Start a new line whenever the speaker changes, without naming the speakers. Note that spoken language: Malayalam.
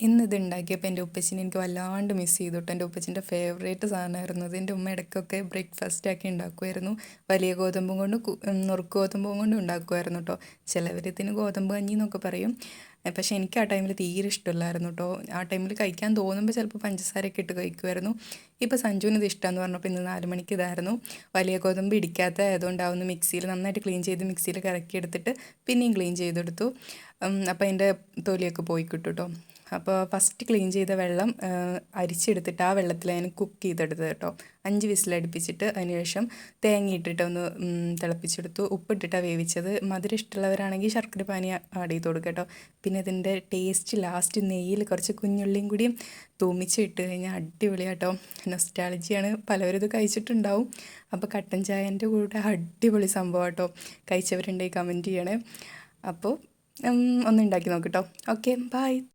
ഇന്നിത് ഉണ്ടാക്കിയപ്പോൾ എൻ്റെ ഉപ്പച്ചിനെ എനിക്ക് വല്ലാണ്ട് മിസ് ചെയ്തു കേട്ടോ. എൻ്റെ ഉപ്പച്ചിൻ്റെ ഫേവറേറ്റ് സാധനമായിരുന്നു ഇത്. എൻ്റെ ഉമ്മ ഇടയ്ക്കൊക്കെ ബ്രേക്ക്ഫാസ്റ്റ് ആക്കി ഉണ്ടാക്കുമായിരുന്നു. വലിയ ഗോതമ്പും കൊണ്ട് നുറുക്ക് ഗോതമ്പും കൊണ്ട് ഉണ്ടാക്കുമായിരുന്നു കേട്ടോ. ചിലവർ ഇതിന് ഗോതമ്പ് കഞ്ഞി എന്നൊക്കെ പറയും. പക്ഷേ എനിക്ക് ആ ടൈമിൽ തീരെ ഇഷ്ടമില്ലായിരുന്നു കേട്ടോ. ആ ടൈമിൽ കഴിക്കാൻ തോന്നുമ്പോൾ ചിലപ്പോൾ പഞ്ചസാരയൊക്കെ ഇട്ട് കഴിക്കുമായിരുന്നു. ഇപ്പോൾ സഞ്ജുവിന് ഇത് ഇഷ്ടമെന്ന് പറഞ്ഞപ്പോൾ ഇന്ന് 4 മണിക്ക് ഇതായിരുന്നു. വലിയ ഗോതമ്പ് ഇടിക്കാത്ത ആയതുകൊണ്ടാവുന്ന മിക്സിയിൽ നന്നായിട്ട് ക്ലീൻ ചെയ്ത് മിക്സിയിൽ കറക്കിയെടുത്തിട്ട് പിന്നെയും ക്ലീൻ ചെയ്തെടുത്തു. അപ്പോൾ അതിൻ്റെ തൊലിയൊക്കെ പോയി കിട്ടും കേട്ടോ. അപ്പോൾ ഫസ്റ്റ് ക്ലീൻ ചെയ്ത വെള്ളം അരിച്ചെടുത്തിട്ട് ആ വെള്ളത്തിൽ ഞാൻ കുക്ക് ചെയ്തെടുത്തത് കേട്ടോ. 5 വിസിലടുപ്പിച്ചിട്ട് അതിന് ശേഷം തേങ്ങ ഇട്ടിട്ട് ഒന്ന് തിളപ്പിച്ചെടുത്തു. ഉപ്പിട്ടിട്ടാണ് വേവിച്ചത്. മധുരം ഇഷ്ടമുള്ളവരാണെങ്കിൽ ശർക്കര പാനി ആഡ് ചെയ്ത് കൊടുക്കുക കേട്ടോ. പിന്നെ ഇതിൻ്റെ ടേസ്റ്റ് ലാസ്റ്റ് നെയ്യിൽ കുറച്ച് കുഞ്ഞുള്ളിയും കൂടിയും തൂമിച്ച് ഇട്ട് കഴിഞ്ഞാൽ അടിപൊളിയാട്ടോ. നൊസ്റ്റാളജിയാണ്, പലവരും ഇത് കഴിച്ചിട്ടുണ്ടാവും. അപ്പോൾ കട്ടൻ ചായൻ്റെ കൂടെ അടിപൊളി സംഭവം കേട്ടോ. കഴിച്ചവരുണ്ടെങ്കിൽ കമൻറ്റ് ചെയ്യണേ. അപ്പോൾ ഒന്ന് ഉണ്ടാക്കി നോക്കിട്ടോ. Okay, by.